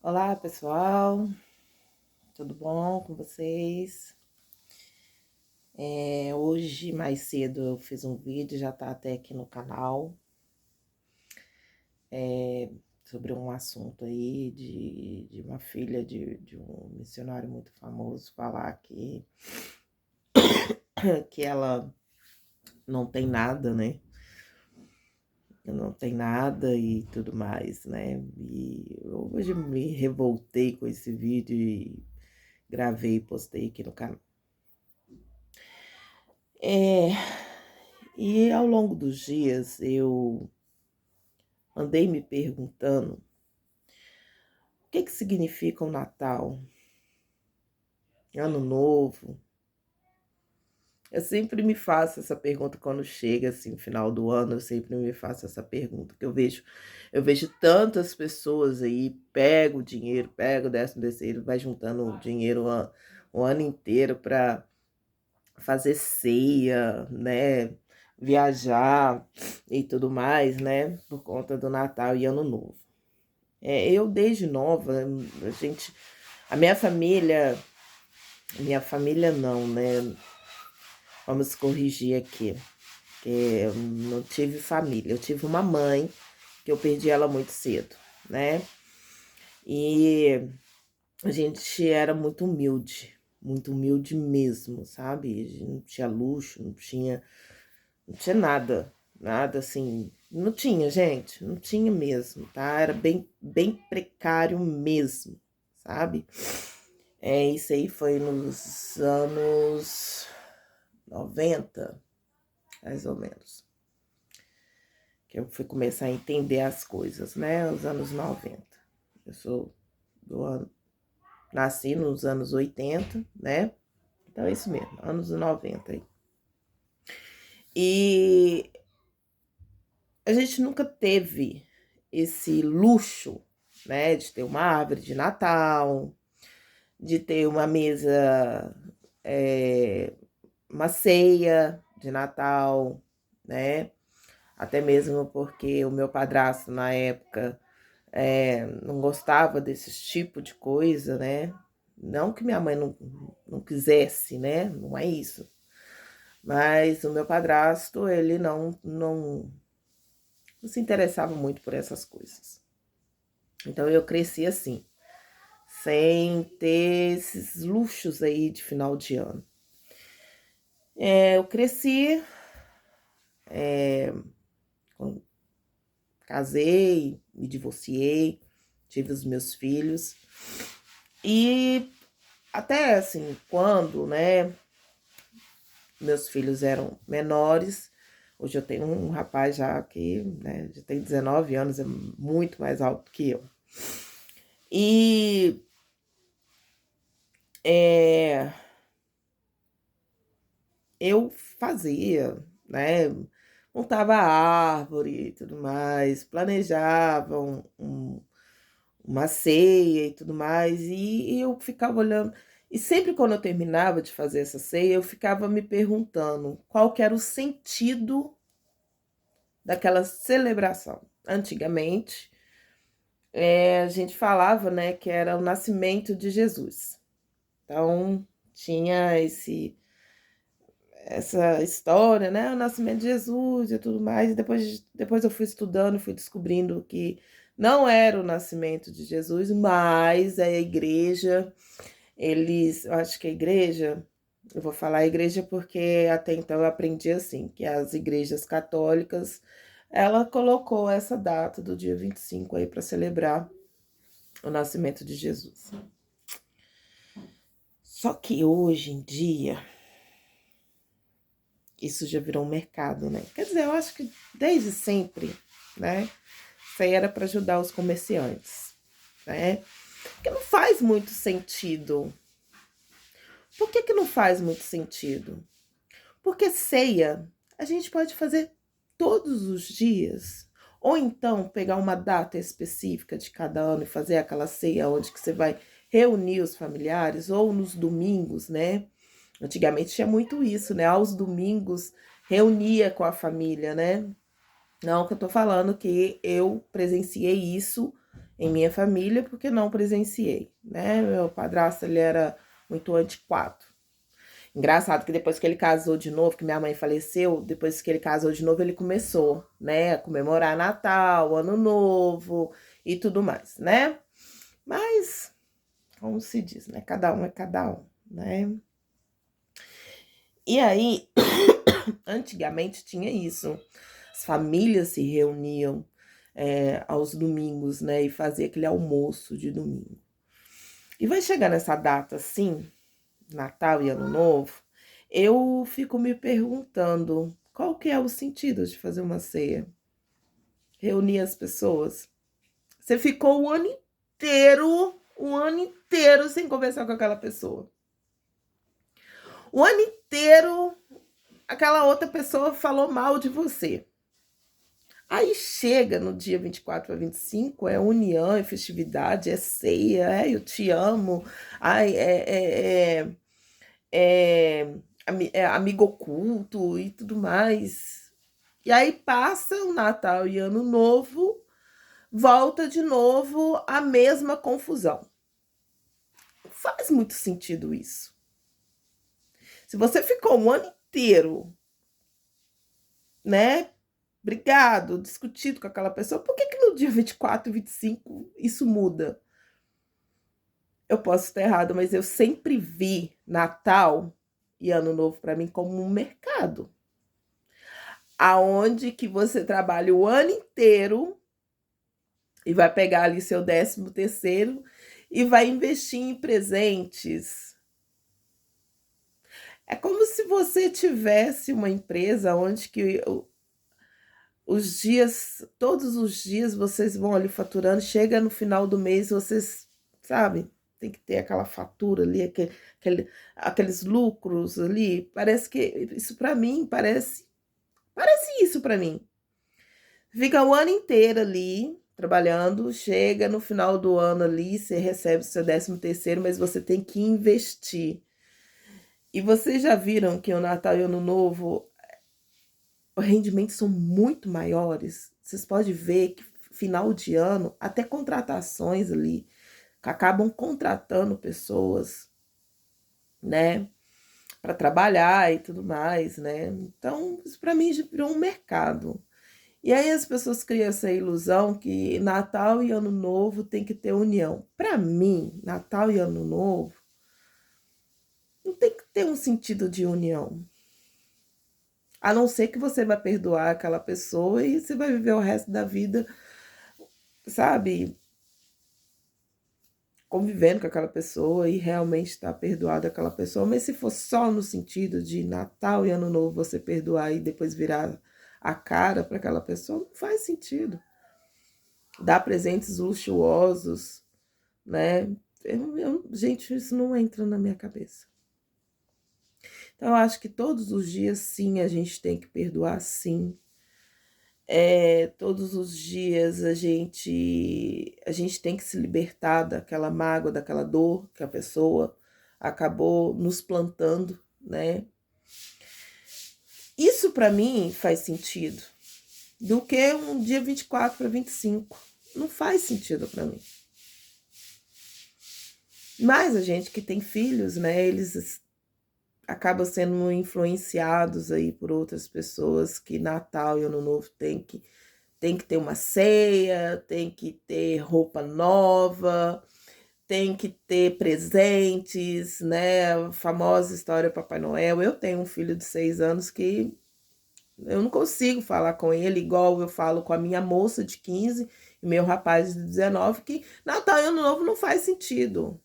Olá, pessoal, tudo bom com vocês? Hoje, mais cedo, eu fiz um vídeo, já tá até aqui no canal, sobre um assunto aí de uma filha de um missionário muito famoso falar que ela não tem nada, né? Não tem nada e tudo mais, né? E hoje me revoltei com esse vídeo e gravei e postei aqui no canal. É, e ao longo dos dias eu andei me perguntando o que significa o Natal, Ano Novo. Eu sempre me faço essa pergunta quando chega assim, final do ano, eu sempre me faço essa pergunta, que eu vejo tantas pessoas aí, pega o dinheiro, pega o 13º, vai juntando dinheiro o ano inteiro para fazer ceia, né? Viajar e tudo mais, né? Por conta do Natal e Ano Novo. Eu desde nova, a minha família não, né? Vamos corrigir aqui, que eu não tive família, eu tive uma mãe que eu perdi ela muito cedo, né? E a gente era muito humilde mesmo, sabe? A gente não tinha luxo, não tinha nada, nada assim, não tinha, gente, não tinha mesmo, tá? Era bem precário mesmo, sabe? Isso aí foi nos anos 90, mais ou menos, que eu fui começar a entender as coisas, né? Os anos 90. Eu sou do ano, nasci nos anos 80, né? Então é isso mesmo, anos 90 aí. E a gente nunca teve esse luxo, né, de ter uma árvore de Natal, de ter uma mesa, uma ceia de Natal, né? Até mesmo porque o meu padrasto, na época, não gostava desse tipo de coisa, né? Não que minha mãe não quisesse, né? Não é isso. Mas o meu padrasto, ele não se interessava muito por essas coisas. Então eu cresci assim, sem ter esses luxos aí de final de ano. Eu cresci, casei, me divorciei, tive os meus filhos. E até assim, quando, né, meus filhos eram menores, hoje eu tenho um rapaz já que, né, já tem 19 anos, é muito mais alto que eu. E é, eu fazia, né? Montava árvore e tudo mais, planejava uma ceia e tudo mais, e eu ficava olhando. E sempre quando eu terminava de fazer essa ceia, eu ficava me perguntando qual que era o sentido daquela celebração. Antigamente, a gente falava, né, que era o nascimento de Jesus. Então, tinha essa história, né? O nascimento de Jesus e tudo mais. E depois eu fui estudando, fui descobrindo que não era o nascimento de Jesus, mas a igreja, eu acho que a igreja, eu vou falar igreja porque até então eu aprendi assim, que as igrejas católicas, ela colocou essa data do dia 25 aí para celebrar o nascimento de Jesus. Só que hoje em dia, isso já virou um mercado, né? Quer dizer, eu acho que desde sempre, né? Isso aí era para ajudar os comerciantes, né? Porque não faz muito sentido. Por que não faz muito sentido? Porque ceia a gente pode fazer todos os dias. Ou então pegar uma data específica de cada ano e fazer aquela ceia onde que você vai reunir os familiares, ou nos domingos, né? Antigamente tinha muito isso, né? Aos domingos reunia com a família, né? Não que eu tô falando que eu presenciei isso em minha família, porque não presenciei, né? Meu padrasto, ele era muito antiquado. Engraçado que depois que ele casou de novo, que minha mãe faleceu, depois que ele casou de novo, ele começou, né, a comemorar Natal, Ano Novo e tudo mais, né? Mas, como se diz, né? Cada um é cada um, né? E aí, antigamente tinha isso. As famílias se reuniam aos domingos, né? E fazia aquele almoço de domingo. E vai chegar nessa data assim, Natal e Ano Novo, eu fico me perguntando qual que é o sentido de fazer uma ceia? Reunir as pessoas. Você ficou o ano inteiro sem conversar com aquela pessoa. O ano inteiro aquela outra pessoa falou mal de você. Aí chega no dia 24 a 25, é união, é festividade, é ceia, eu te amo, ai, é amigo oculto e tudo mais. E aí passa o Natal e Ano Novo, volta de novo a mesma confusão. Não faz muito sentido isso. Se você ficou um ano inteiro, né, brigado, discutido com aquela pessoa, por que no dia 24 e 25 isso muda? Eu posso estar errado, mas eu sempre vi Natal e Ano Novo para mim como um mercado. Aonde que você trabalha o ano inteiro e vai pegar ali seu 13º e vai investir em presentes. É como se você tivesse uma empresa onde que os dias, todos os dias vocês vão ali faturando, chega no final do mês, vocês, sabe, tem que ter aquela fatura ali, aqueles lucros ali. Parece que isso para mim parece isso para mim. Fica o ano inteiro ali trabalhando, chega no final do ano ali, você recebe o seu 13º, mas você tem que investir. E vocês já viram que o Natal e o Ano Novo, os rendimentos são muito maiores. Vocês podem ver que final de ano, até contratações ali, que acabam contratando pessoas, né, para trabalhar e tudo mais, né? Então, isso para mim já virou um mercado. E aí as pessoas criam essa ilusão que Natal e Ano Novo tem que ter união. Para mim, Natal e Ano Novo não tem que ter um sentido de união. A não ser que você vai perdoar aquela pessoa e você vai viver o resto da vida, sabe, convivendo com aquela pessoa e realmente está perdoada aquela pessoa. Mas se for só no sentido de Natal e Ano Novo você perdoar e depois virar a cara para aquela pessoa, não faz sentido. Dar presentes luxuosos, né? Gente, isso não entra na minha cabeça. Então, eu acho que todos os dias, sim, a gente tem que perdoar, sim. Todos os dias a gente tem que se libertar daquela mágoa, daquela dor que a pessoa acabou nos plantando, né? Isso para mim faz sentido. Do que um dia 24 para 25. Não faz sentido para mim. Mas a gente que tem filhos, né? Eles acabam sendo influenciados aí por outras pessoas que Natal e Ano Novo tem que ter uma ceia, tem que ter roupa nova, tem que ter presentes, né? A famosa história Papai Noel. Eu tenho um filho de 6 anos que eu não consigo falar com ele igual eu falo com a minha moça de 15 e meu rapaz de 19, que Natal e Ano Novo não faz sentido.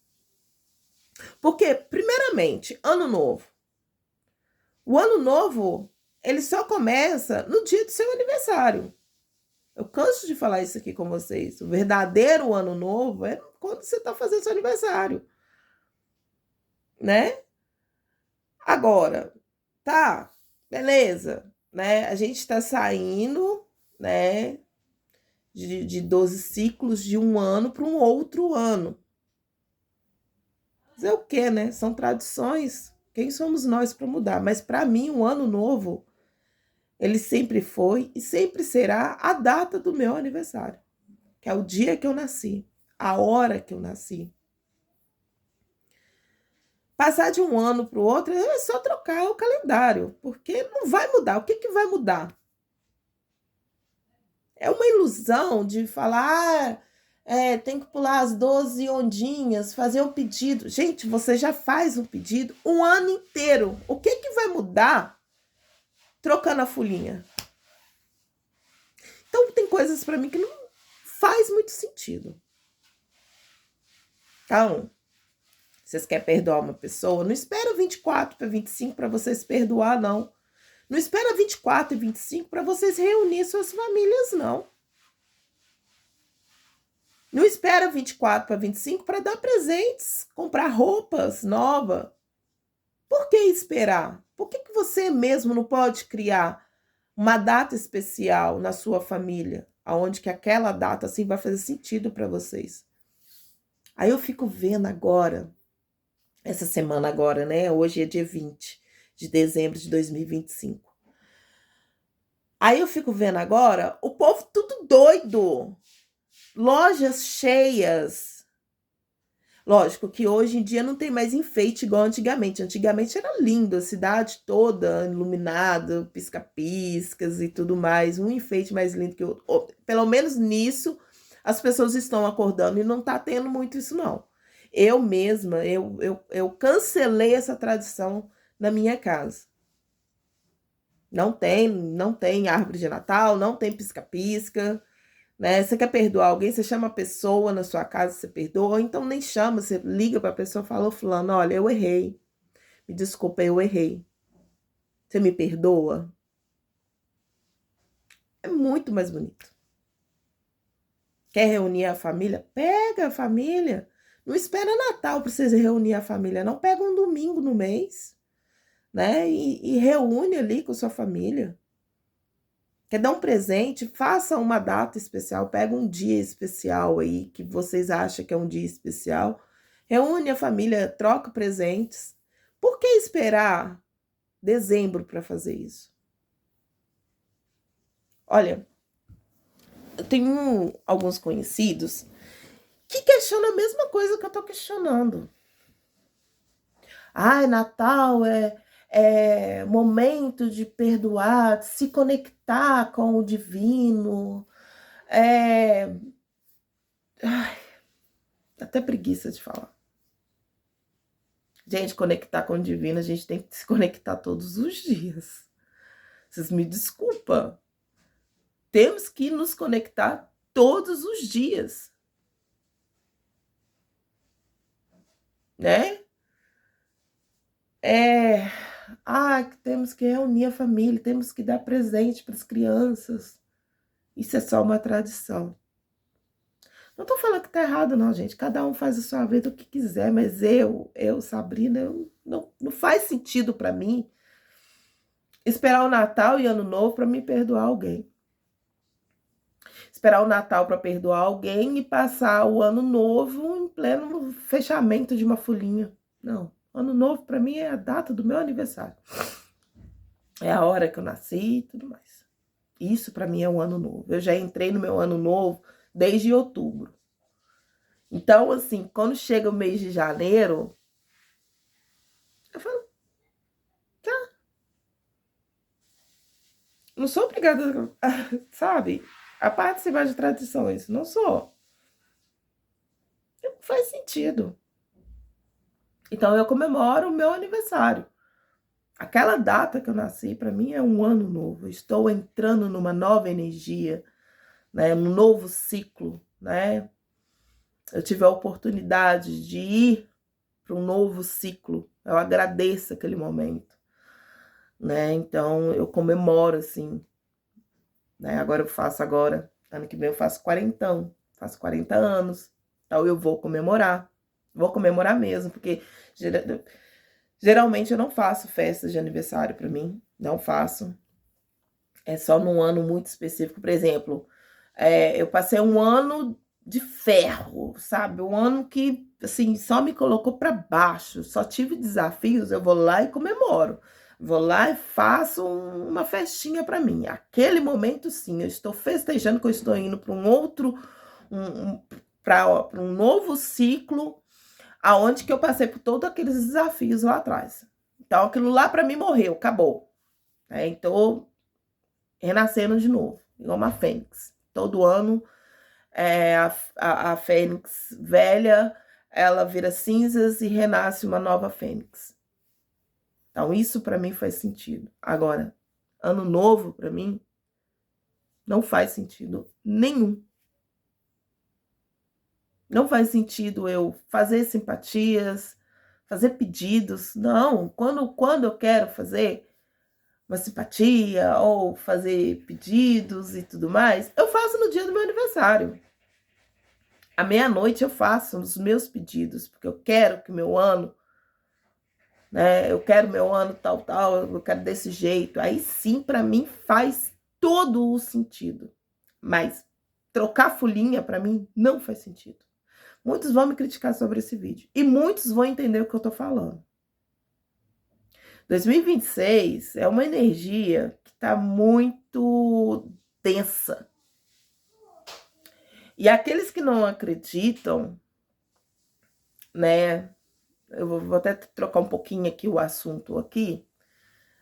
Porque, primeiramente, Ano Novo. O Ano Novo, ele só começa no dia do seu aniversário. Eu canso de falar isso aqui com vocês. O verdadeiro Ano Novo é quando você está fazendo seu aniversário, né? Agora, tá, beleza, né? A gente está saindo, né, de 12 ciclos de um ano para um outro ano. Dizer o quê, né? São tradições. Quem somos nós para mudar? Mas para mim, o Ano Novo, ele sempre foi e sempre será a data do meu aniversário. que é o dia que eu nasci, a hora que eu nasci. Passar de um ano para o outro é só trocar o calendário, porque não vai mudar. O que vai mudar? É uma ilusão de falar, tem que pular as 12 ondinhas, fazer um pedido. Gente, você já faz um pedido um ano inteiro. O que vai mudar trocando a folhinha? Então, tem coisas para mim que não faz muito sentido. Então, vocês querem perdoar uma pessoa? Não espera 24 para 25 para vocês perdoar, não. Não espera 24 e 25 para vocês reunir suas famílias, não. Não espera 24 para 25 para dar presentes, comprar roupas novas. Por que esperar? Por que você mesmo não pode criar uma data especial na sua família, aonde que aquela data assim vai fazer sentido para vocês? Aí eu fico vendo agora, essa semana agora, né? Hoje é dia 20 de dezembro de 2025. Aí eu fico vendo agora o povo tudo doido. Lojas cheias. Lógico que hoje em dia não tem mais enfeite igual antigamente. Antigamente era lindo, a cidade toda iluminada, pisca-piscas e tudo mais. Um enfeite mais lindo que o outro. Pelo menos nisso, as pessoas estão acordando e não tá tendo muito isso, não. Eu mesma, eu cancelei essa tradição na minha casa. Não tem árvore de Natal, não tem pisca-pisca, né? Você quer perdoar alguém, você chama a pessoa na sua casa, você perdoa, ou então nem chama, você liga para a pessoa e fala, fulano, olha, eu errei, me desculpa, eu errei. Você me perdoa? É muito mais bonito. Quer reunir a família? Pega a família. Não espera Natal para vocês reunir a família, não. Pega um domingo no mês, né? E reúne ali com sua família. Quer dar um presente? Faça uma data especial. Pega um dia especial aí, que vocês acham que é um dia especial. Reúne a família, troca presentes. Por que esperar dezembro para fazer isso? Olha, eu tenho alguns conhecidos que questionam a mesma coisa que eu estou questionando. Natal é momento de perdoar, de se conectar com o divino. Até preguiça de falar. Gente, conectar com o divino, a gente tem que se conectar todos os dias. Vocês me desculpam. Temos que nos conectar todos os dias. Né? Temos que reunir a família, temos que dar presente para as crianças. Isso é só uma tradição. Não tô falando que tá errado, não, gente. Cada um faz a sua vida o que quiser, mas Sabrina, não faz sentido para mim esperar o Natal e Ano Novo para me perdoar alguém. Esperar o Natal para perdoar alguém e passar o Ano Novo em pleno fechamento de uma folhinha. Não. Ano Novo, para mim, é a data do meu aniversário. É a hora que eu nasci e tudo mais. Isso, para mim, é um ano novo. Eu já entrei no meu ano novo desde outubro. Então, assim, quando chega o mês de janeiro, eu falo, tá. Não sou obrigada, sabe, a participar de tradições. Não sou. Não faz sentido. Então, eu comemoro o meu aniversário. Aquela data que eu nasci, para mim, é um ano novo. Estou entrando numa nova energia, né? Um novo ciclo, né? Eu tive a oportunidade de ir para um novo ciclo. Eu agradeço aquele momento, né? Então, eu comemoro, assim, né? Ano que vem eu faço 40 anos. Então, eu vou comemorar. Vou comemorar mesmo, porque geralmente eu não faço festas de aniversário para mim, não faço. É só num ano muito específico. Por exemplo, eu passei um ano de ferro, sabe? Um ano que, assim, só me colocou para baixo, só tive desafios, eu vou lá e comemoro. Vou lá e faço uma festinha para mim. Aquele momento, sim, eu estou festejando que eu estou indo para um para um novo ciclo, aonde que eu passei por todos aqueles desafios lá atrás. Então, aquilo lá para mim morreu, acabou. Então, renascendo de novo, igual uma fênix. Todo ano, a fênix velha, ela vira cinzas e renasce uma nova fênix. Então, isso para mim faz sentido. Agora, ano novo, para mim, não faz sentido nenhum. Não faz sentido eu fazer simpatias, fazer pedidos. Não, quando eu quero fazer uma simpatia ou fazer pedidos e tudo mais, eu faço no dia do meu aniversário. À meia-noite eu faço os meus pedidos, porque eu quero que o meu ano, né? Eu quero meu ano tal, eu quero desse jeito. Aí sim, para mim faz todo o sentido. Mas trocar folhinha para mim não faz sentido. Muitos vão me criticar sobre esse vídeo e muitos vão entender o que eu tô falando. 2026 é uma energia que tá muito densa. E aqueles que não acreditam, né? Eu vou até trocar um pouquinho aqui o assunto aqui.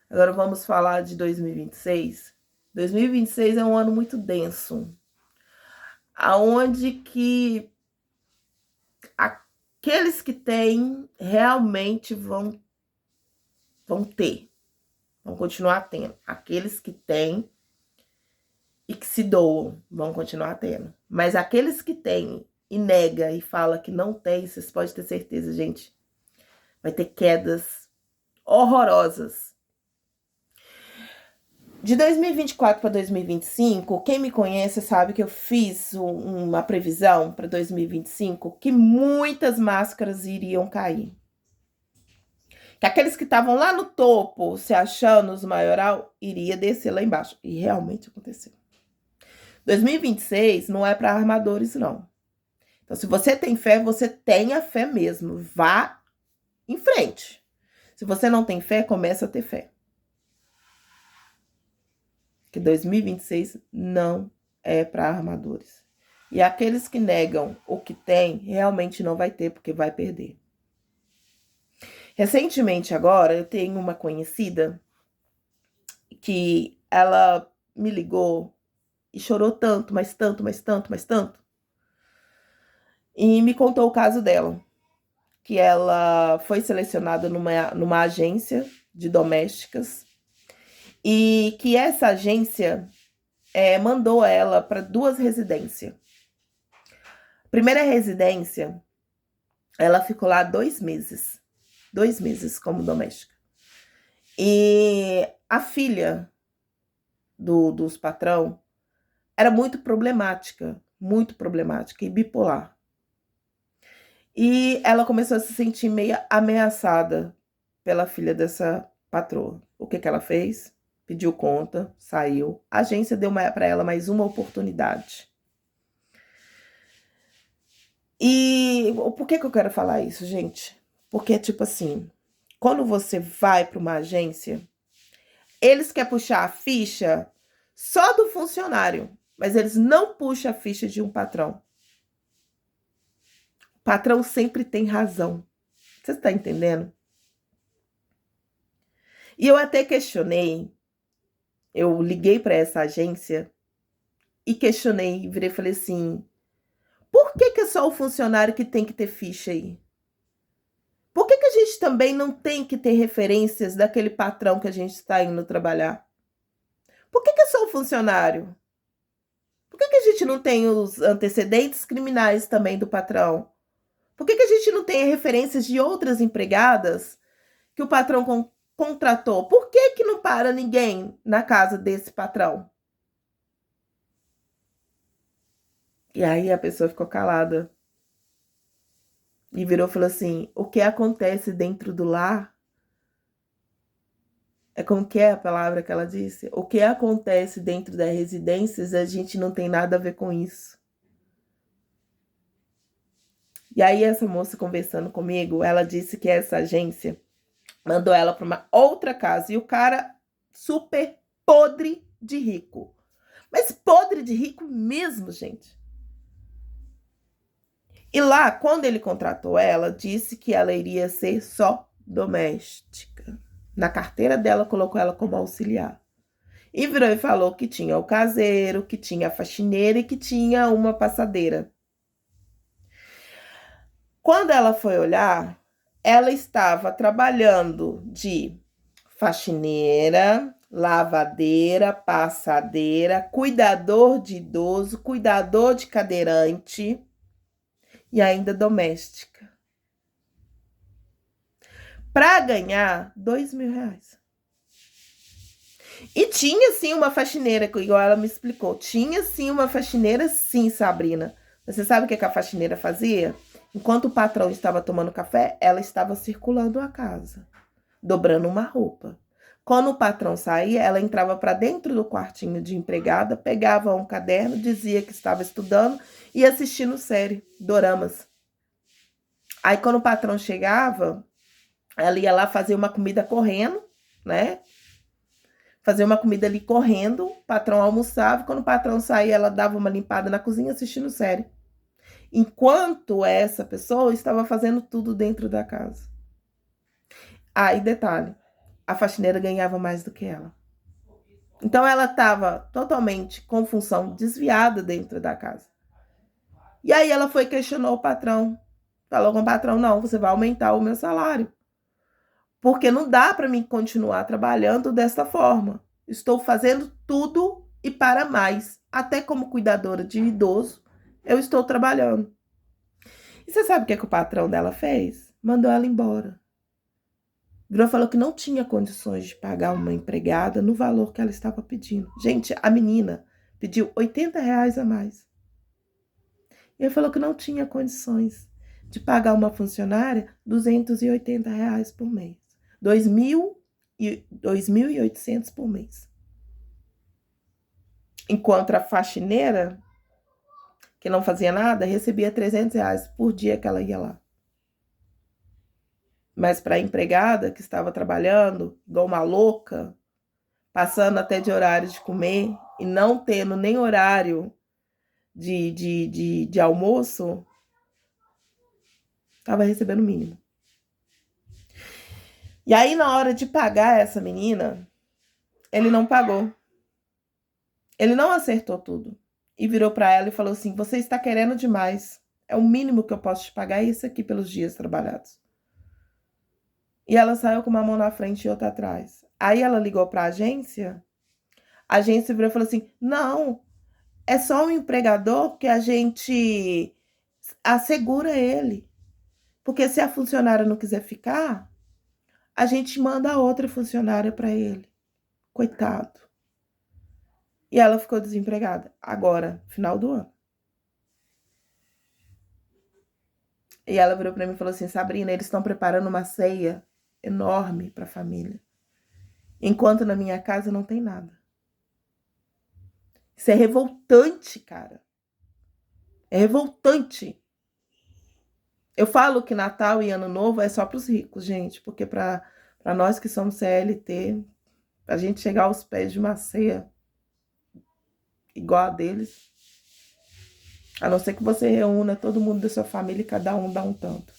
Agora vamos falar de 2026. 2026 é um ano muito denso, aonde que aqueles que têm realmente vão ter, vão continuar tendo. Aqueles que têm e que se doam vão continuar tendo. Mas aqueles que têm e nega e fala que não tem, vocês podem ter certeza, gente, vai ter quedas horrorosas. De 2024 para 2025, quem me conhece sabe que eu fiz uma previsão para 2025 que muitas máscaras iriam cair. Que aqueles que estavam lá no topo, se achando os maioral, iria descer lá embaixo. E realmente aconteceu. 2026 não é para armadores, não. Então, se você tem fé, você tenha fé mesmo. Vá em frente. Se você não tem fé, começa a ter fé. Que 2026 não é para armadores. E aqueles que negam o que tem, realmente não vai ter, porque vai perder. Recentemente agora, eu tenho uma conhecida que ela me ligou e chorou tanto, mas tanto, mas tanto, mas tanto. E me contou o caso dela. Que ela foi selecionada numa agência de domésticas. E que essa agência mandou ela para 2 residências. Primeira residência, ela ficou lá 2 meses. 2 meses como doméstica. E a filha dos patrão era muito problemática e bipolar. E ela começou a se sentir meio ameaçada pela filha dessa patroa. O que ela fez? Pediu conta, saiu. A agência deu para ela mais uma oportunidade. E por que eu quero falar isso, gente? Porque, tipo assim, quando você vai para uma agência, eles querem puxar a ficha só do funcionário, mas eles não puxam a ficha de um patrão. O patrão sempre tem razão. Você está entendendo? E eu até questionei, eu liguei para essa agência e questionei, virei e falei assim, por que é só o funcionário que tem que ter ficha aí? Por que a gente também não tem que ter referências daquele patrão que a gente está indo trabalhar? Por que é só o funcionário? Por que a gente não tem os antecedentes criminais também do patrão? Por que a gente não tem referências de outras empregadas que o patrão contratou? Por que não para ninguém na casa desse patrão? E aí a pessoa ficou calada. E virou e falou assim, o que acontece dentro do lar? Como que é a palavra que ela disse? O que acontece dentro das residências, a gente não tem nada a ver com isso. E aí essa moça conversando comigo, ela disse que essa agência mandou ela para uma outra casa. E o cara super podre de rico. Mas podre de rico mesmo, gente. E lá, quando ele contratou ela, disse que ela iria ser só doméstica. Na carteira dela, colocou ela como auxiliar. E virou e falou que tinha o caseiro, que tinha a faxineira e que tinha uma passadeira. Quando ela foi olhar, ela estava trabalhando de faxineira, lavadeira, passadeira, cuidador de idoso, cuidador de cadeirante e ainda doméstica. Para ganhar R$ 2.000. E tinha sim uma faxineira, igual ela me explicou. Tinha sim uma faxineira, sim, Sabrina. Você sabe o que a faxineira fazia? Enquanto o patrão estava tomando café, ela estava circulando a casa, dobrando uma roupa. Quando o patrão saía, ela entrava para dentro do quartinho de empregada, pegava um caderno, dizia que estava estudando e assistindo série, doramas. Aí quando o patrão chegava, ela ia lá fazer uma comida correndo, né? Fazer uma comida ali correndo, o patrão almoçava, quando o patrão saía, ela dava uma limpada na cozinha assistindo série. Enquanto essa pessoa estava fazendo tudo dentro da casa. Ah, e detalhe, a faxineira ganhava mais do que ela. Então ela estava totalmente com função desviada dentro da casa. E aí ela foi questionou o patrão. Falou com o patrão, não, você vai aumentar o meu salário. Porque não dá para mim continuar trabalhando dessa forma. Estou fazendo tudo e para mais. Até como cuidadora de idoso, eu estou trabalhando. E você sabe o que o patrão dela fez? Mandou ela embora. Virou e falou que não tinha condições de pagar uma empregada no valor que ela estava pedindo. Gente, a menina pediu R$ 80 a mais. E ele falou que não tinha condições de pagar uma funcionária R$ 280 por mês. 2.800 por mês. Enquanto a faxineira, que não fazia nada, recebia R$ 300 por dia que ela ia lá. Mas para a empregada que estava trabalhando, igual uma louca, passando até de horário de comer e não tendo nem horário de almoço, estava recebendo o mínimo. E aí, na hora de pagar essa menina, ele não pagou. Ele não acertou tudo. E virou para ela e falou assim, você está querendo demais. É o mínimo que eu posso te pagar, é isso aqui pelos dias trabalhados. E ela saiu com uma mão na frente e outra atrás. Aí ela ligou para a agência virou e falou assim, não, é só um empregador que a gente assegura ele. Porque se a funcionária não quiser ficar, a gente manda a outra funcionária para ele. Coitado. E ela ficou desempregada. Agora, final do ano. E ela virou para mim e falou assim, Sabrina, eles estão preparando uma ceia enorme para a família. Enquanto na minha casa não tem nada. Isso é revoltante, cara. É revoltante. Eu falo que Natal e Ano Novo é só para os ricos, gente. Porque para nós que somos CLT, a gente chegar aos pés de uma ceia igual a deles, a não ser que você reúna todo mundo da sua família e cada um dá um tanto.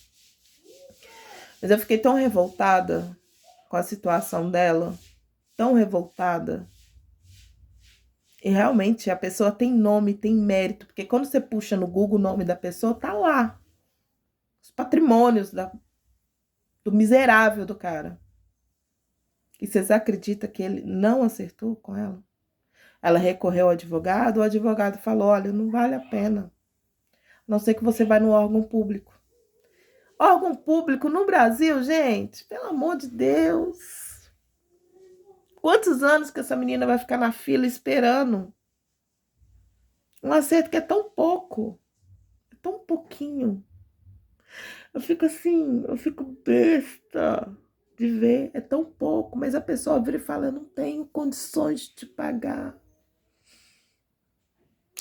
Mas eu fiquei tão revoltada com a situação dela, tão revoltada. E realmente a pessoa tem nome, tem mérito, porque quando você puxa no Google o nome da pessoa, tá lá. Os patrimônios do miserável do cara. E vocês acreditam que ele não acertou com ela? Ela recorreu ao advogado, o advogado falou, olha, não vale a pena. A não ser que você vá no órgão público. Órgão público no Brasil, gente, pelo amor de Deus. Quantos anos que essa menina vai ficar na fila esperando? Um acerto que é tão pouco. É tão pouquinho. Eu fico assim, eu fico besta de ver. É tão pouco, mas a pessoa vira e fala, eu não tenho condições de pagar.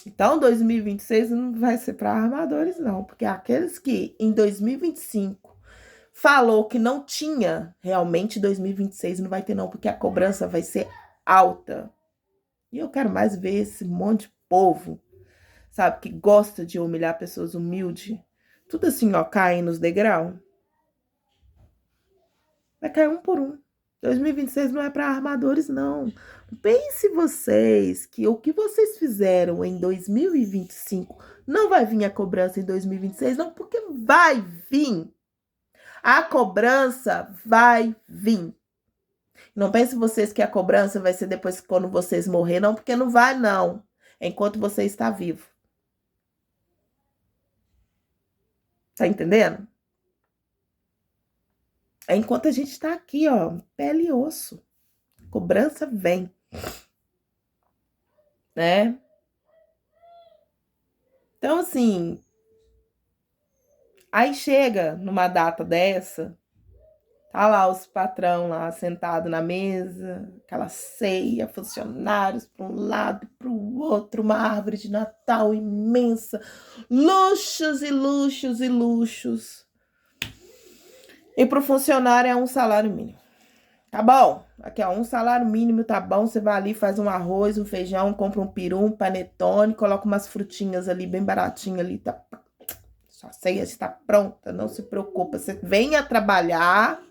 Então, 2026 não vai ser para armadores, não. Porque aqueles que em 2025 falou que não tinha, realmente 2026 não vai ter, não. Porque a cobrança vai ser alta. E eu quero mais ver esse monte de povo, sabe, que gosta de humilhar pessoas humildes, tudo assim, ó, caindo nos degraus. Vai cair um por um. 2026 não é para armadores, não. Pense vocês que o que vocês fizeram em 2025 não vai vir a cobrança em 2026, não, porque vai vir. A cobrança vai vir. Não pense vocês que a cobrança vai ser depois quando vocês morrer, não, porque não vai, não. É enquanto você está vivo. Tá entendendo? É enquanto a gente está aqui, ó, pele e osso. Cobrança vem, né? Então, assim, aí chega numa data dessa, tá lá os patrão lá sentado na mesa, aquela ceia, funcionários para um lado e para o outro, uma árvore de Natal imensa, luxos e luxos e luxos. E para o funcionário é um salário mínimo. Tá bom, aqui ó, um salário mínimo tá bom, você vai ali, faz um arroz, um feijão, compra um peru, um panetone, coloca umas frutinhas ali, bem baratinho ali, tá? Sua ceia está pronta, não se preocupa, você venha trabalhar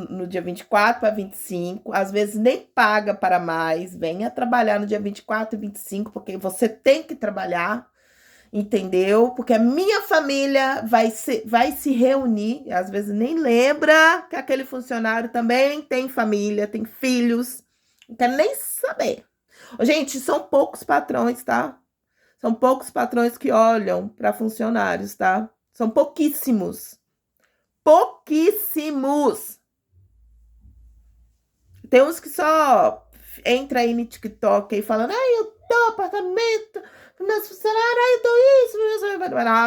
no dia 24 para 25, às vezes nem paga para mais, venha trabalhar no dia 24 e 25, porque você tem que trabalhar, entendeu? Porque a minha família vai se reunir, às vezes nem lembra que aquele funcionário também tem família, tem filhos, não quer nem saber. Gente, são poucos patrões, tá? São poucos patrões que olham para funcionários, tá? São pouquíssimos. Pouquíssimos. Tem uns que só entra aí no TikTok aí falando, eu dou apartamento para meus funcionários, eu dou isso,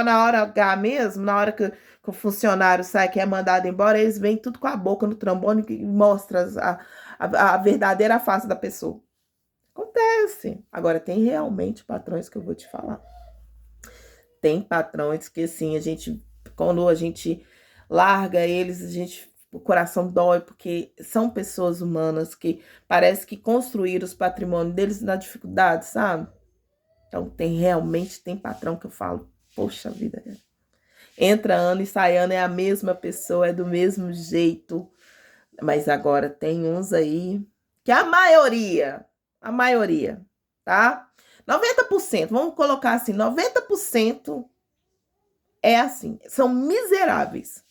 na hora H mesmo, na hora que o funcionário sai, que é mandado embora, eles vêm tudo com a boca no trombone e mostra a verdadeira face da pessoa. Acontece. Agora, tem realmente patrões que eu vou te falar. Tem patrões que, assim, quando a gente larga eles, o coração dói, porque são pessoas humanas que parece que construíram os patrimônios deles na dificuldade, sabe? Então, tem patrão que eu falo, poxa vida, entra ano e sai ano, é a mesma pessoa, é do mesmo jeito. Mas agora tem uns aí que a maioria, tá? 90%, vamos colocar assim, 90% é assim, são miseráveis.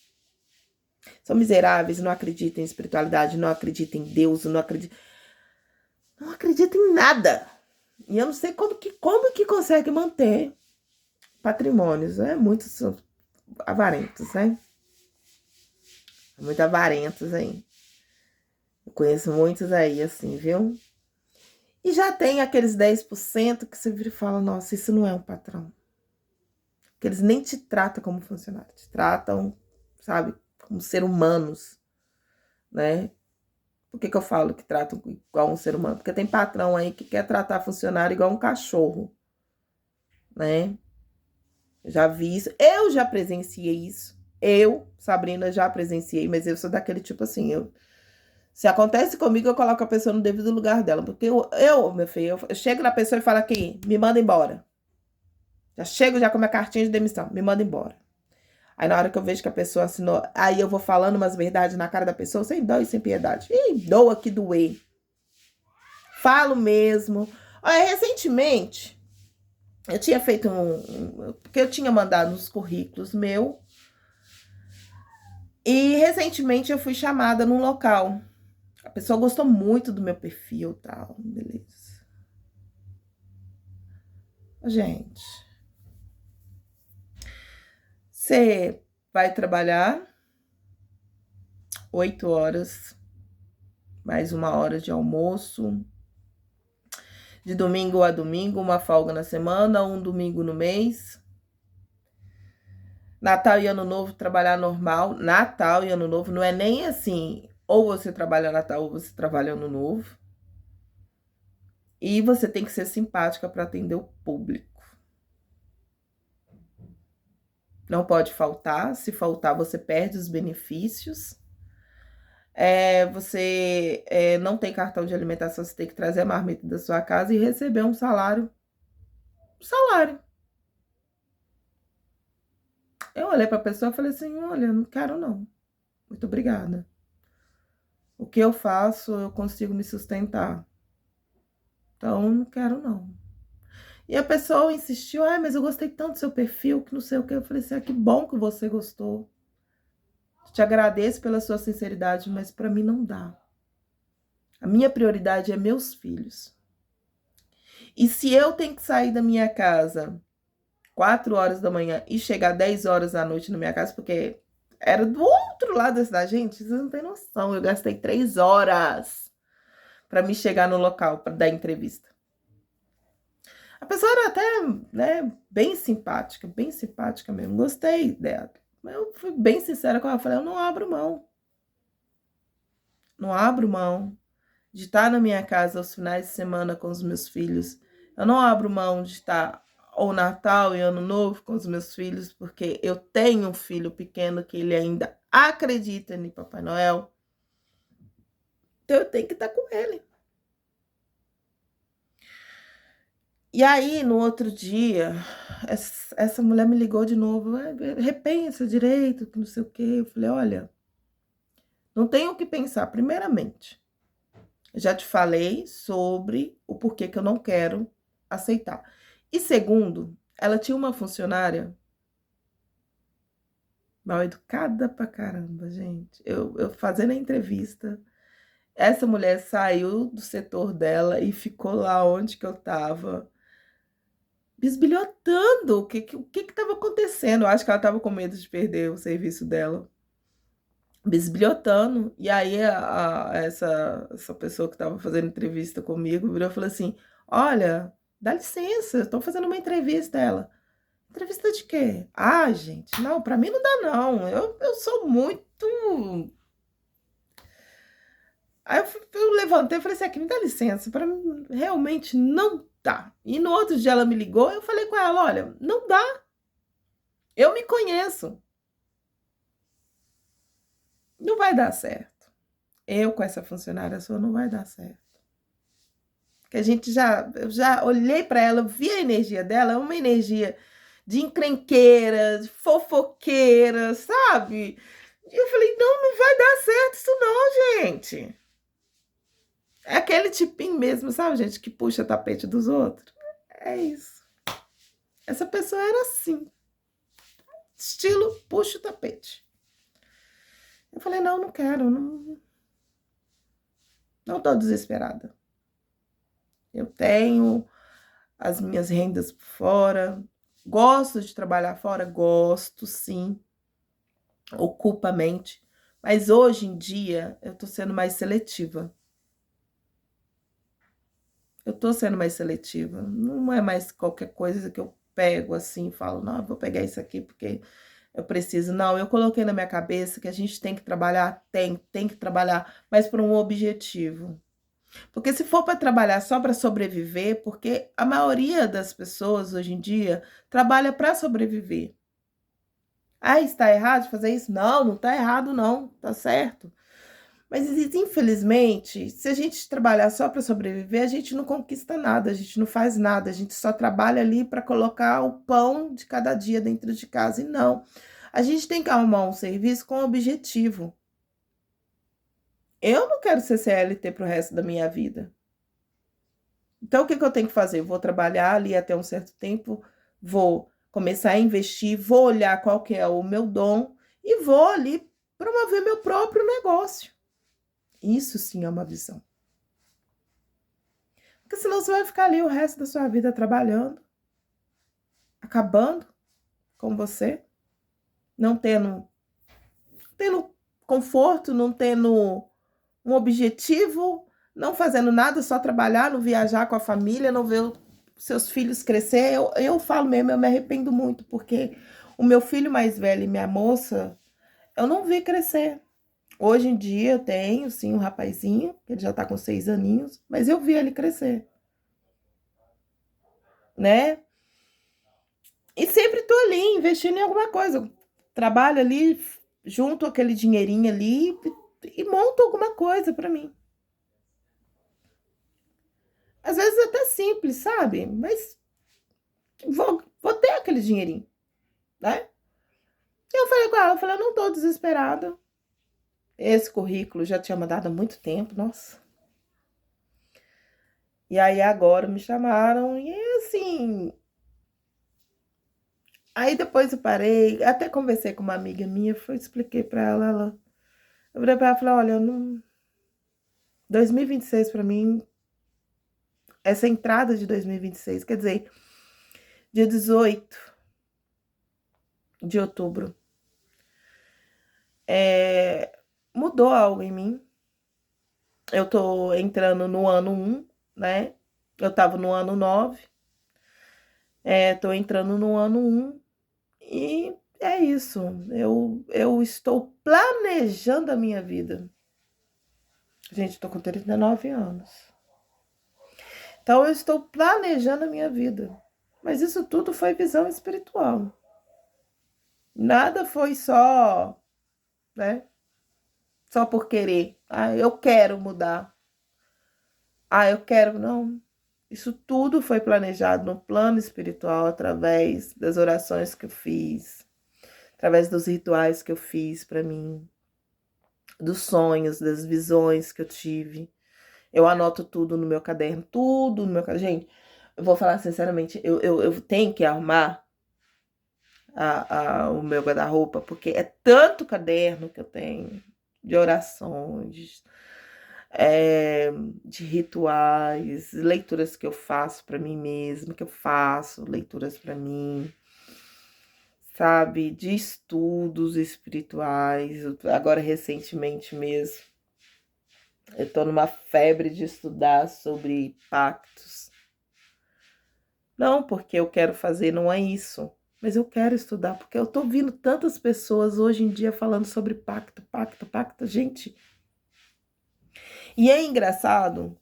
São miseráveis, não acreditam em espiritualidade, não acreditam em Deus, não acreditam em nada. E eu não sei como que consegue manter patrimônios, né? Muitos avarentos, né? Muito avarentos aí. Eu conheço muitos aí, assim, viu? E já tem aqueles 10% que você vira e fala, nossa, isso não é um patrão. Porque eles nem te tratam como funcionário, te tratam, sabe, como ser humanos, né? Por que eu falo que tratam igual um ser humano? Porque tem patrão aí que quer tratar funcionário igual um cachorro, né? Já vi isso, eu já presenciei isso. Sabrina, já presenciei, mas eu sou daquele tipo assim, se acontece comigo, eu coloco a pessoa no devido lugar dela, porque meu filho, eu chego na pessoa e falo aqui, me manda embora. Já chego já com minha cartinha de demissão, me manda embora. Aí na hora que eu vejo que a pessoa assinou, aí eu vou falando umas verdades na cara da pessoa, sem dó e sem piedade. Ih, doa que doer. Falo mesmo. Olha, recentemente, eu tinha feito porque eu tinha mandado uns currículos meu. E recentemente eu fui chamada num local. A pessoa gostou muito do meu perfil e tal, beleza. Gente, você vai trabalhar 8 horas, mais 1 hora de almoço, de domingo a domingo, uma folga na semana, um domingo no mês. Natal e Ano Novo, trabalhar normal. Natal e Ano Novo não é nem assim, ou você trabalha Natal ou você trabalha Ano Novo. E você tem que ser simpática para atender o público. Não pode faltar. Se faltar, você perde os benefícios. Você não tem cartão de alimentação, você tem que trazer a marmita da sua casa e receber um salário. Eu olhei pra pessoa e falei assim, olha, não quero não. Muito obrigada. O que eu faço, eu consigo me sustentar. Então, não quero não. E a pessoa insistiu, mas eu gostei tanto do seu perfil, que não sei o que. Eu falei assim, que bom que você gostou. Te agradeço pela sua sinceridade, mas para mim não dá. A minha prioridade é meus filhos. E se eu tenho que sair da minha casa 4 horas da manhã e chegar 10 horas da noite na minha casa, porque era do outro lado da cidade, gente, vocês não têm noção. Eu gastei 3 horas para me chegar no local para dar entrevista. A pessoa era até, né, bem simpática mesmo. Gostei dela. Eu fui bem sincera com ela. Falei, eu não abro mão. Não abro mão de estar na minha casa aos finais de semana com os meus filhos. Eu não abro mão de estar ou Natal e Ano Novo com os meus filhos, porque eu tenho um filho pequeno que ele ainda acredita em Papai Noel. Então eu tenho que estar com ele. E aí, no outro dia, essa mulher me ligou de novo, repensa direito, que não sei o quê. Eu falei, olha, não tenho o que pensar, primeiramente. Já te falei sobre o porquê que eu não quero aceitar. E segundo, ela tinha uma funcionária mal educada pra caramba, gente. Eu fazendo a entrevista, essa mulher saiu do setor dela e ficou lá onde que eu tava, bisbilhotando o que estava acontecendo. Eu acho que ela estava com medo de perder o serviço dela. Bisbilhotando. E aí essa pessoa que estava fazendo entrevista comigo virou e falou assim, olha, dá licença, eu estou fazendo uma entrevista. Ela, entrevista de quê? Ah, gente, não, para mim não dá não. Eu sou muito... Aí eu levantei e falei assim, aqui, me dá licença, para mim realmente não dá. E no outro dia ela me ligou, eu falei com ela, olha, não dá. Eu me conheço. Não vai dar certo. Eu com essa funcionária sua não vai dar certo. Porque eu já olhei para ela, vi a energia dela, é uma energia de encrenqueira, de fofoqueira, sabe? E eu falei, não vai dar certo isso não, gente. É aquele tipinho mesmo, sabe, gente, que puxa tapete dos outros. É isso. Essa pessoa era assim. Estilo puxa o tapete. Eu falei, não quero, não tô desesperada. Eu tenho as minhas rendas por fora, gosto de trabalhar fora, gosto sim, ocupa a mente, mas hoje em dia eu tô sendo mais seletiva. Não é mais qualquer coisa que eu pego assim e falo, não, eu vou pegar isso aqui porque eu preciso. Não, eu coloquei na minha cabeça que a gente tem que trabalhar, tem que trabalhar, mas por um objetivo. Porque se for para trabalhar só para sobreviver, porque a maioria das pessoas hoje em dia trabalha para sobreviver. Ah, está errado fazer isso? Não está errado não, tá certo. Mas infelizmente, se a gente trabalhar só para sobreviver, a gente não conquista nada, a gente não faz nada, a gente só trabalha ali para colocar o pão de cada dia dentro de casa e não. A gente tem que arrumar um serviço com objetivo. Eu não quero ser CLT para o resto da minha vida. Então, o que eu tenho que fazer? Eu vou trabalhar ali até um certo tempo, vou começar a investir, vou olhar qual que é o meu dom e vou ali promover meu próprio negócio. Isso sim é uma visão. Porque senão você vai ficar ali o resto da sua vida trabalhando, acabando com você, não tendo conforto, não tendo um objetivo, não fazendo nada, só trabalhar, não viajar com a família, não ver seus filhos crescer. Eu falo mesmo, eu me arrependo muito, porque o meu filho mais velho e minha moça, eu não vi crescer. Hoje em dia eu tenho, sim, um rapazinho, que ele já tá com 6 aninhos, mas eu vi ele crescer, né? E sempre tô ali, investindo em alguma coisa. Trabalho ali, junto aquele dinheirinho ali e monto alguma coisa para mim. Às vezes até simples, sabe? Mas vou ter aquele dinheirinho, né? eu falei, eu não tô desesperada. Esse currículo já tinha mandado há muito tempo, nossa. E aí agora me chamaram e assim... Aí depois eu parei, até conversei com uma amiga minha, expliquei pra ela, eu virei pra ela e falei, olha, não... 2026 pra mim, essa entrada de 2026, quer dizer, dia 18 de outubro, mudou algo em mim. Eu tô entrando no ano 1, né? Eu tava no ano 9, tô entrando no ano 1 e é isso. Eu estou planejando a minha vida. Gente, eu tô com 39 anos. Então eu estou planejando a minha vida. Mas isso tudo foi visão espiritual. Nada foi só, né? Só por querer. Ah, eu quero mudar. Ah, eu quero. Não. Isso tudo foi planejado no plano espiritual através das orações que eu fiz, através dos rituais que eu fiz para mim, dos sonhos, das visões que eu tive. Eu anoto tudo no meu caderno, tudo no meu caderno. Gente, eu vou falar sinceramente, eu tenho que arrumar o meu guarda-roupa, porque é tanto caderno que eu tenho de orações, de rituais, leituras que eu faço para mim mesma, que eu faço, leituras para mim, sabe, de estudos espirituais. Agora, recentemente mesmo, eu tô numa febre de estudar sobre pactos. Não porque eu quero fazer, não é isso. Mas eu quero estudar, porque eu tô ouvindo tantas pessoas hoje em dia falando sobre pacto, pacto, pacto. Gente, e é engraçado.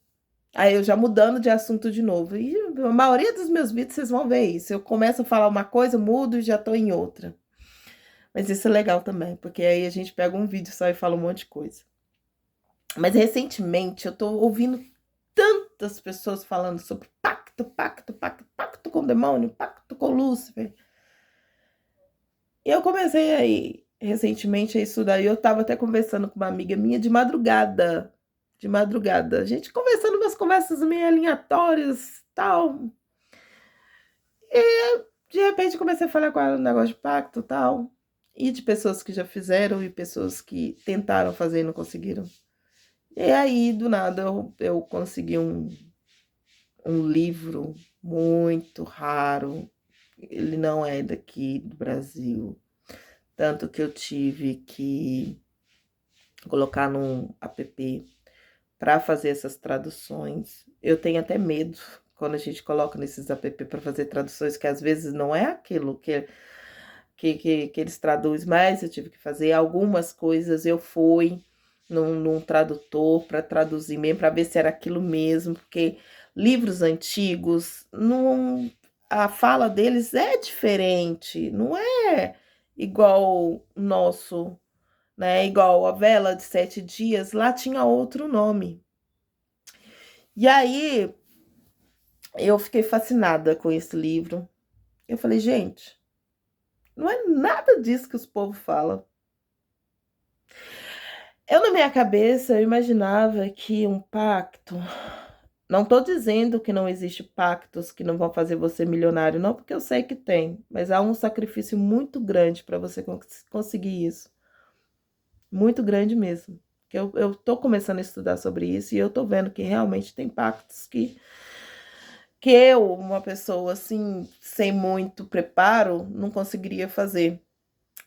Aí eu já mudando de assunto de novo. E a maioria dos meus vídeos vocês vão ver isso. Eu começo a falar uma coisa, mudo e já tô em outra. Mas isso é legal também, porque aí a gente pega um vídeo só e fala um monte de coisa. Mas recentemente eu tô ouvindo tantas pessoas falando sobre pacto, pacto, pacto, pacto com o demônio, pacto com Lúcifer. E eu comecei aí, recentemente, a estudar. E eu tava até conversando com uma amiga minha de madrugada. De madrugada. A gente conversando umas conversas meio aleatórias, tal. E de repente comecei a falar com ela no negócio de pacto, tal. E de pessoas que já fizeram e pessoas que tentaram fazer e não conseguiram. E aí, do nada, eu consegui um livro muito raro. Ele não é daqui do Brasil. Tanto que eu tive que colocar num app para fazer essas traduções. Eu tenho até medo quando a gente coloca nesses app para fazer traduções, que às vezes não é aquilo que eles traduzem, mas eu tive que fazer algumas coisas. Eu fui num tradutor para traduzir mesmo, para ver se era aquilo mesmo, porque livros antigos, não, a fala deles é diferente, não é igual o nosso, né? Igual a Vela de Sete Dias, lá tinha outro nome. E aí eu fiquei fascinada com esse livro. Eu falei, gente, não é nada disso que os povos falam. Eu, na minha cabeça, eu imaginava que um pacto. Não estou dizendo que não existe pactos que não vão fazer você milionário, não, porque eu sei que tem, mas há um sacrifício muito grande para você conseguir isso. Muito grande mesmo. Eu tô começando a estudar sobre isso e eu tô vendo que realmente tem pactos que eu, uma pessoa assim, sem muito preparo, não conseguiria fazer.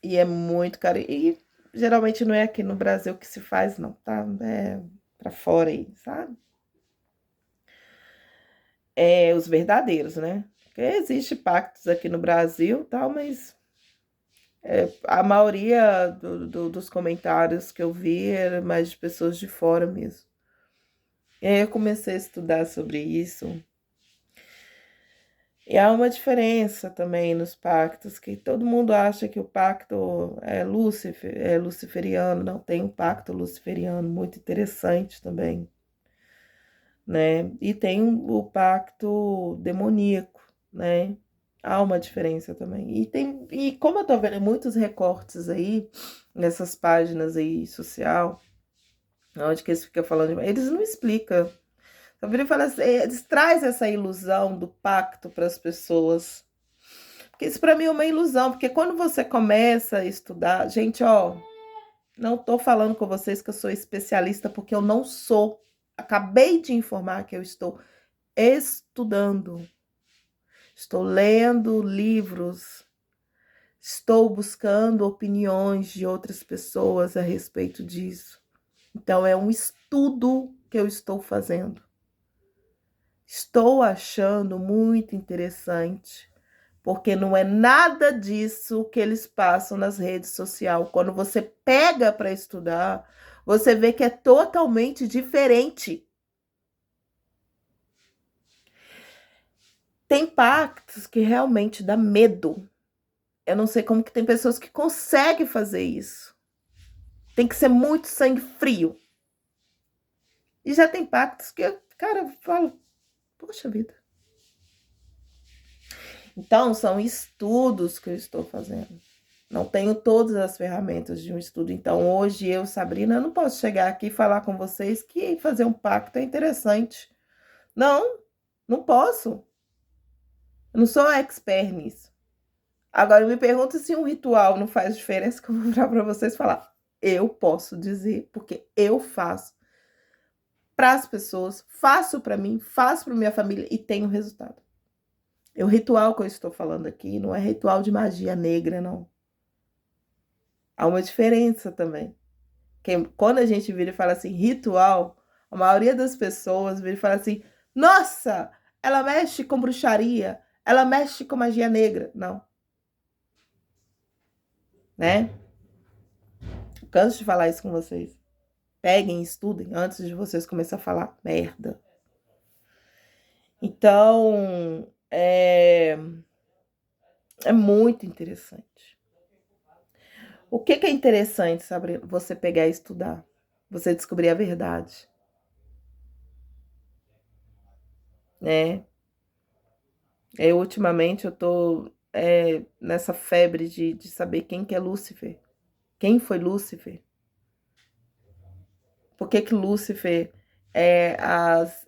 E é muito caro. E geralmente não é aqui no Brasil que se faz, não, tá? É pra fora aí, sabe? É os verdadeiros, né? Porque existe pactos aqui no Brasil, tal, mas a maioria dos comentários que eu vi era mais de pessoas de fora mesmo. E aí eu comecei a estudar sobre isso. E há uma diferença também nos pactos, que todo mundo acha que o pacto é Lúcifer, é luciferiano. Não, tem um pacto luciferiano muito interessante também, né? E tem o pacto demoníaco, né? Há uma diferença também. E como eu tô vendo muitos recortes aí, nessas páginas aí social, onde que eles ficam falando, eles não explicam. Então, vira e fala assim, eles trazem essa ilusão do pacto para as pessoas. Porque isso para mim é uma ilusão, porque quando você começa a estudar, gente, ó, não tô falando com vocês que eu sou especialista, porque eu não sou. Acabei de informar que eu estou estudando. Estou lendo livros, estou buscando opiniões de outras pessoas a respeito disso. Então, é um estudo que eu estou fazendo. Estou achando muito interessante, porque não é nada disso que eles passam nas redes sociais. Quando você pega para estudar, você vê que é totalmente diferente. Tem pactos que realmente dá medo. Eu não sei como que tem pessoas que conseguem fazer isso. Tem que ser muito sangue frio. E já tem pactos que, cara, eu falo, poxa vida. Então, são estudos que eu estou fazendo. Não tenho todas as ferramentas de um estudo. Então, hoje eu, Sabrina, eu não posso chegar aqui e falar com vocês que fazer um pacto é interessante. Não, não posso. Eu não sou expert nisso. Agora, me pergunta se um ritual não faz diferença, que eu vou virar para vocês falar. Eu posso dizer, porque eu faço para as pessoas, faço para mim, faço para minha família e tenho resultado. O ritual que eu estou falando aqui não é ritual de magia negra, não. Há uma diferença também. Quando a gente vira e fala assim, ritual, a maioria das pessoas vira e fala assim, nossa, ela mexe com bruxaria, ela mexe com magia negra. Não. Né? Canso de falar isso com vocês. Peguem, estudem antes de vocês começarem a falar merda. Então, é muito interessante. O que é interessante, sabe? Você pegar e estudar. Você descobrir a verdade. Né? Ultimamente eu tô nessa febre de saber quem que é Lúcifer. Quem foi Lúcifer? Por que que Lúcifer...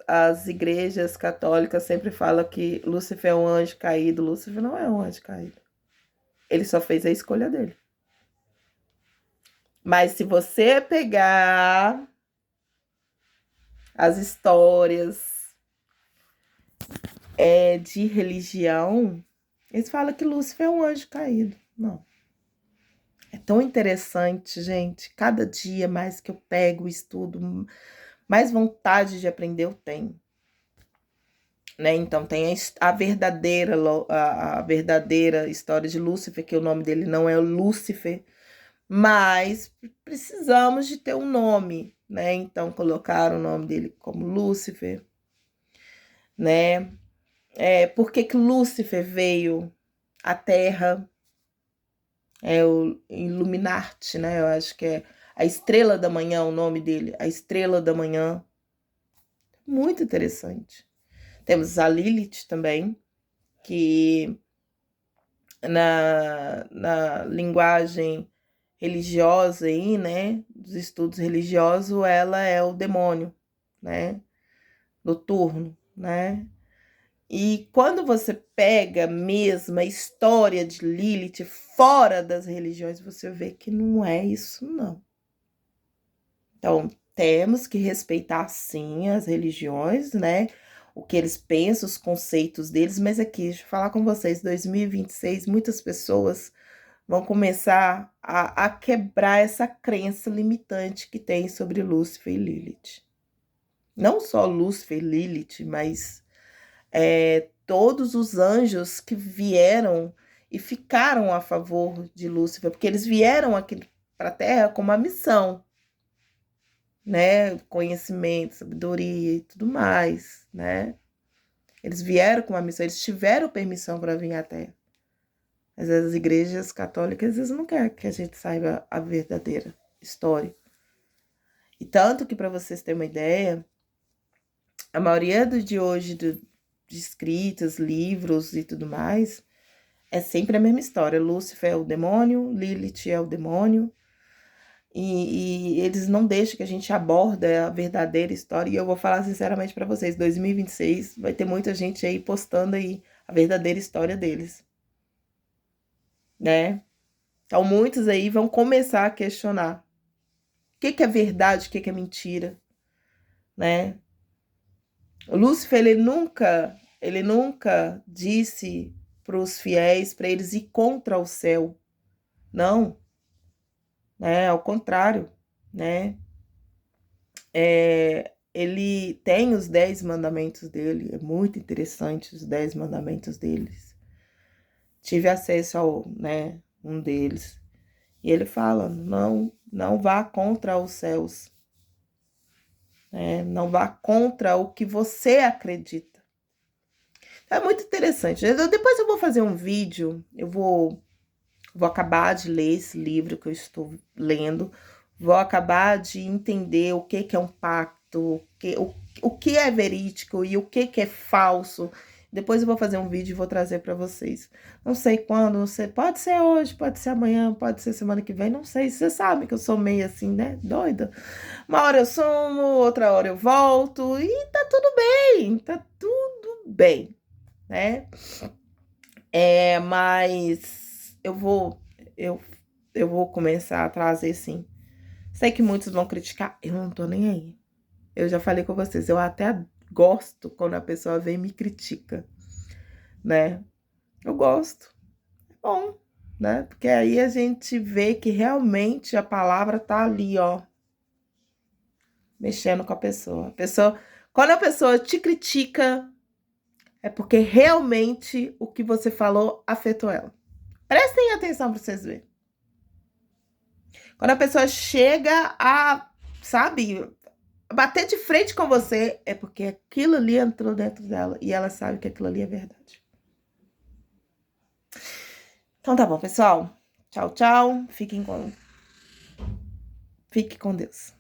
as igrejas católicas sempre falam que Lúcifer é um anjo caído. Lúcifer não é um anjo caído. Ele só fez a escolha dele. Mas se você pegar as histórias de religião, eles falam que Lúcifer é um anjo caído. Não. É tão interessante, gente. Cada dia mais que eu pego o estudo, mais vontade de aprender eu tenho. Né? Então tem a verdadeira história de Lúcifer, que o nome dele não é Lúcifer, mas precisamos de ter um nome, né? Então colocaram o nome dele como Lúcifer, né? Por que que Lúcifer veio à Terra? É o Illuminati, né? Eu acho que é a Estrela da Manhã, o nome dele, a Estrela da Manhã. Muito interessante. Temos a Lilith também, que na linguagem religiosa aí, né, dos estudos religiosos, ela é o demônio, né, noturno, né. E quando você pega mesmo a história de Lilith fora das religiões, você vê que não é isso, não. Então, temos que respeitar, sim, as religiões, né? O que eles pensam, os conceitos deles, mas aqui, deixa eu falar com vocês, 2026, muitas pessoas vão começar a quebrar essa crença limitante que tem sobre Lúcifer e Lilith. Não só Lúcifer e Lilith, mas todos os anjos que vieram e ficaram a favor de Lúcifer, porque eles vieram aqui para a Terra com uma missão, né? Conhecimento, sabedoria e tudo mais, né? Eles vieram com uma missão, eles tiveram permissão para vir à Terra. Mas as igrejas católicas, às vezes, não querem que a gente saiba a verdadeira história. E tanto que, para vocês terem uma ideia, a maioria de hoje de escritas, livros e tudo mais, É sempre a mesma história. Lúcifer é o demônio, Lilith é o demônio. E eles não deixam que a gente aborde a verdadeira história. E eu vou falar sinceramente para vocês, 2026 vai ter muita gente aí postando aí a verdadeira história deles, né? Então muitos aí vão começar a questionar o que é verdade, o que é mentira, né? O Lúcifer, ele nunca disse para os fiéis para eles ir contra o céu. Não, né? Ao contrário, né? Ele tem os 10 mandamentos dele, é muito interessante os 10 mandamentos deles. Tive acesso ao, né, um deles. E ele fala, não vá contra os céus. Né? Não vá contra o que você acredita. É muito interessante. Depois eu vou fazer um vídeo, eu vou acabar de ler esse livro que eu estou lendo, vou acabar de entender o que é um pacto, o que é verídico e o que é falso. Depois eu vou fazer um vídeo e vou trazer para vocês. Não sei quando, não sei, pode ser hoje, pode ser amanhã, pode ser semana que vem, não sei. Vocês sabem que eu sou meio assim, né? Doida. Uma hora eu sumo, outra hora eu volto e tá tudo bem, né? Mas eu, eu vou começar a trazer sim. Sei que muitos vão criticar, eu não tô nem aí. Eu já falei com vocês, eu até gosto quando a pessoa vem e me critica, né? Eu gosto. É bom, né? Porque aí a gente vê que realmente a palavra tá ali, ó, mexendo com a pessoa. Quando a pessoa te critica, é porque realmente o que você falou afetou ela. Prestem atenção para vocês verem. Quando a pessoa chega a, sabe, bater de frente com você, é porque aquilo ali entrou dentro dela e ela sabe que aquilo ali é verdade. Então tá bom, pessoal. Tchau, tchau. Fique com Deus.